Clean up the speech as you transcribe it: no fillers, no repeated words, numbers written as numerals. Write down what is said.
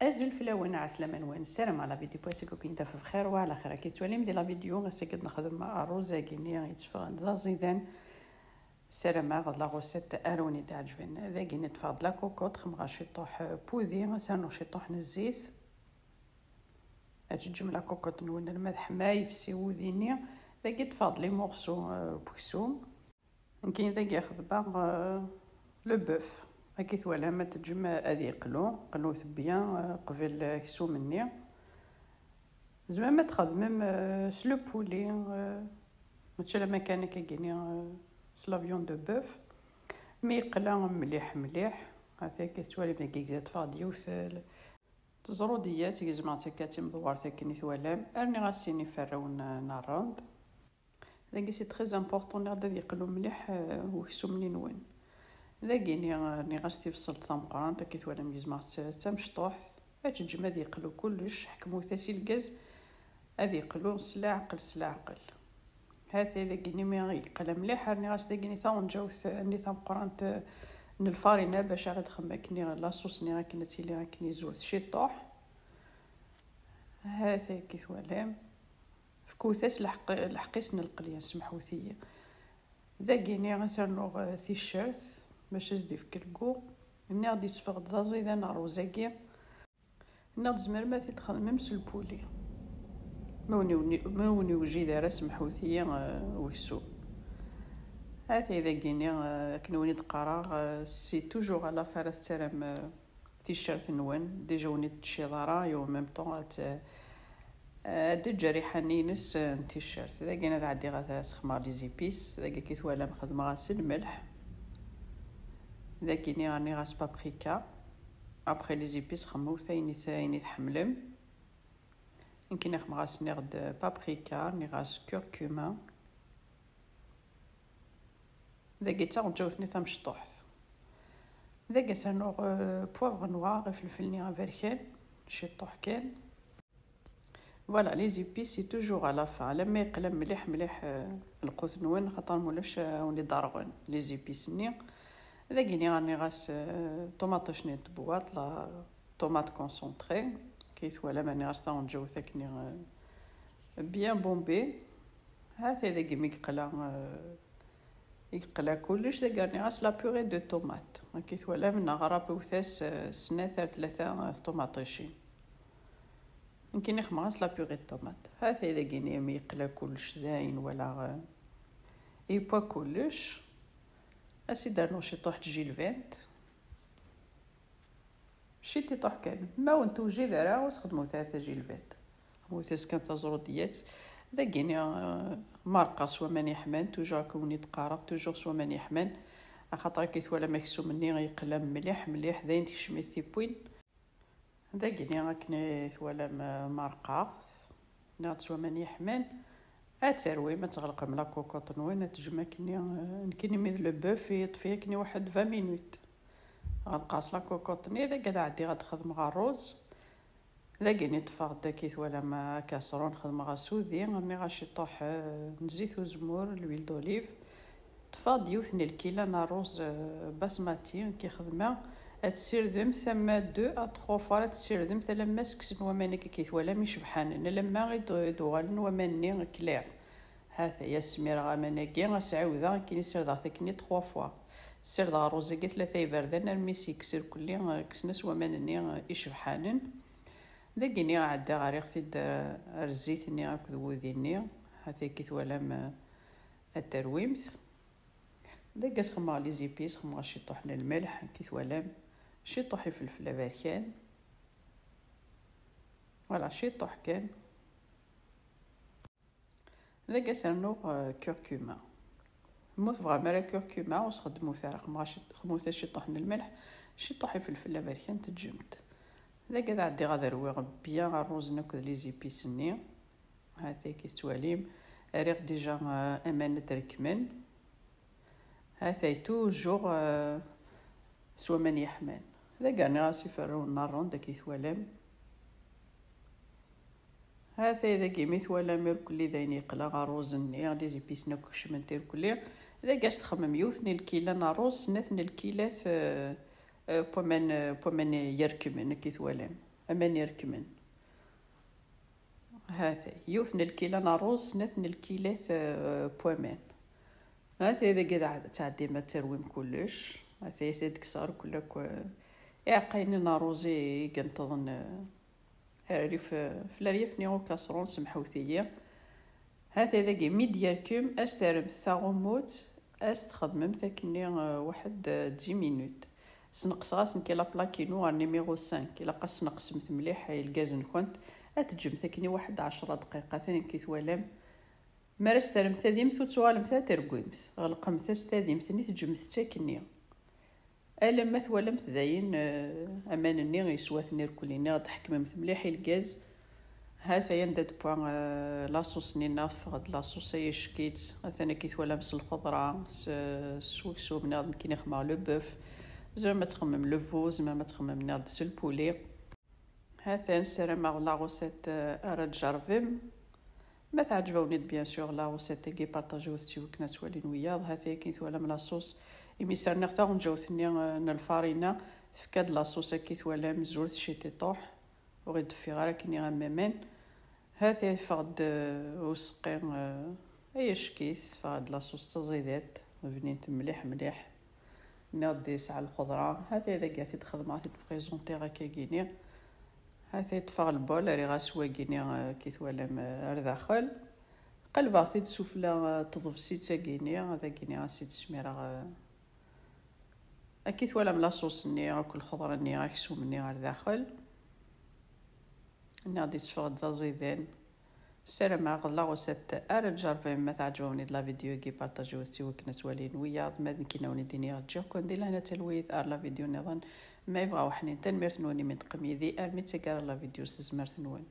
ازول فلاوين عسلامة نوان السلام على فيديو بواسيكو كي ندافع بخير وعلى خير كي تولي ديال لا فيديو غنسكد نخدم مع الروزاكيني يتفغ لا زيدان السلام غد لا غوسيت اروني تعجبن ذا كي نتفاض لا كوكوط خمغا شطوح بوذي غنسانو شطوح نزيس اجي لا كوكوط نون الملح ما يفسي وذيني ذا كي تفاض لي مورسو بكسوم كاين ذا كي ياخذ باغ لو بوف هكي ثوالا ما تجمع هذه قلو بيان قبل كسو مني زعما ما تخدمم سلو بولي ماشي لما كان كيني سلافيون دو بوف مي قلا مليح هذا كيتوالي بدا كيزاد فاضي وثال تزرو ديات كيزمعتها كاتم دوارتها كني ثوالام ارني غاسيني فراون ناروند داكي سي تري امبورطون غادا يقلو مليح وكسو منين وين ذاكيني راني غاستي في السلطه مقران تا كيتوالا ميزمعت تا مشطوح اش تجمع ذي يقلو كلش حكمو ثاسي الكاز هذي يقلو سلا عقل هذا ذاكيني مي يقلا مليح راني غاس ذاكيني تا نجاوث اني تا مقران الفارينه باش غاد خمكني لاصوص ني راكني تيلي راكني زوث شي طوح هذا كيتوالا فكوثاس الحقيسن القليان سمحوثيه ذاكيني غنسرنو تيشيرت باش ازدي في كلكو ني غادي تفقد زيدا ناروزاكي ناض زمر ما تخدم مس البولي موني وجي دار سمحوثيه وكسو هذا اذا كيني كنوني تقرا سي توجور على فرس ترام تيشيرت نوان ديجا وني تشيضارا يو ميم طون دي جريحه نينس تيشيرت اذا كاين عندي غا سخمار لي زيبيس اذا كي ثوالا مخدمه غاسل الملح اذا كاين راني غاس بابريكا ابري لي زيبيس خمو ثاني تحملم يمكن نخم غاس نغد بابريكا ني غاس كركما اذا كي تا نجاوثني ثم شطوح اذا كسرنو بوفغ نوار فلفل ني فيركان شطوح كان فوالا لي زيبيس سي توجور على فا لما يقلم مليح القوت نوين خاطر مولاش وني دارغون لي زيبيس ني اذا كيني راني غاس طوماطش ني بواط لا طوماط كونسونطري كيس ولا ماني غاس تا نجو ثكني بيان بومبي هذا اذا كي يقلا كلش ذا راني غاس لا بوري دو طوماط كيس ولا من غراب وثاس سنه ثلاثه طوماطيشين يمكن نخماس لا بوري طوماط هذا اذا كيني مي يقلا كلش داين ولا يبوا كلش اسي دارنو شي طوح تجي الفانت شي طوح كان ما وانتو جي دارا وسخدمو ثلاثه جي الفانت موثاس كان تزرو ديات ذا كيني مارقه سوا ماني حمان توجور كوني تقارب توجور سوا ماني حمان خاطر كيتوالا مكسو مني غيقلم مليح داين تشميثي بوين ذا كيني راكني ثوالا مارقه ناض سوا ماني حمان اتروي ما تغلق ملا كوكوط نوين تجمع كني مثل لو بوف يطفيه كني واحد 20 مينوت غنقاص لا كوكوط ني اذا قاعد عندي غتخدم غا الروز اذا كاين تفاض كيت ولا ما كاسرون خدم غا سوذي راني غاشي طوح نزيت وزمور الويل دوليف تفاض يوثني الكيلو نا روز بسماتي كي خدمه تسير ذم ثم 2 ا 3 فوا تسير ذم ثم مسكس ومانك كيت ولا مش بحان لما غيدوغال وماني كلير هذا يا سمير غامناكي غسعوذا كي نسير ذاتكني 3 فوا سير دا روزيكي 3 يبردن الميسي كسر كلي كسنس ومانني يشبحانن ذاكيني عدا غير اختي الزيت ني هاكد وذيني هذا كيت ولا الترويمث داك خما لي زيبيس خما شي طحن الملح كيت ولا شي طحي فلفل باركان ولا شي طح كان ذاك سرنو كركما موت فغا كركما وسخدمو ثار خموثا شي طحن الملح شي طحي فلفل باركان تجمد ذاك عندي غادا روي بيان الروز ناكل لي زيبيس ني هذا كيتواليم ريق ديجا امان تركمن هذا توجور سوا ماني حمان ذا كاني راسي فرون نارون دا كيتوالم هذا اذا كيمي ثوالا مير كلي داين يقلا غا روز ني لي زيبيس ناكلش من تير كلي اذا كاش تخمم يوثني الكيلا ناروز نثني الكيلات بومن يركمن كيتوالم أماني ركمن. هذا يوثن الكيلة ناروز نثن الكيلات بوامان. هذا إذا قاعد تعدي ما ترويم كلش. هذا يسيد كسار كلك يعقين ناروزي كنتظن ريف في الريف نيغو كاسرون سمحوثية. هذا إذا قي ميديالكم أسترم ثاغموت أستخدمم ثاكني واحد 10 مينوت. سنقص غاس نكي لا بلاكينو على نيميرو 5 إلا قص نقسمت مليح هاي الغاز نكونت أتجم ثاكني واحد 10 دقيقة ثاني كي ثوالم مارس ترم ثاديمث وتوالم ثا ترقويمث غلقم ثاس ثاديمثني تجمث تاكني ألا ما ثوالمت داين أمان الني يسواثني ركوليني تحكممت مليح الغاز. هذا يندد بوان لاصوص نيناث فغد لاصوص يشكيت مثلا كي ثوالمس الخضرة سوكسو بنادم كي نخمع لو بوف زعما تخمم لو فو زعما تخمم ناض البولي. هذا نسرى مع لاغوسيت أراد جارفيم ما تعجبوني بيان سور لاغوسيت كي بارطاجيو ثيو كنا توالين وياض. هذا كي ثوالم لاصوص يميسر نختار نجوثني الفارينة تفكاد لاصوص كي ثوالم زولت شي تطوح وغيد في غير كني غمامان. هذا فغد وسقين اي شكيث فغد لاصوص تزيدات بنينت مليح مليح ناضي ساعة الخضرة. هذا إذا قاعد تخدم بريزونتي غاكا كيني. هذا يتفغ البول ري غاسوا كيني كي ثوالم رداخل قلبا ثيد سفلى تضفسي تاكيني. هذا كيني غاسي تسميرا أكيد ولا ملاصوص ني أكل خضرة ني غاكسو مني غير داخل نادي تفغد زيدان. السلام عليكم لاغوسات أرجع ما تعجبوني لا فيديو كي بارطاجيو سيو كنا توالين وياض ما كيناوني ديني غتجيو كون دي لهنا تلويث لا فيديو نظن ما يبغاو حنين تنمرتنوني من تقميذي أرمي تكار لا فيديو استزمرتنون.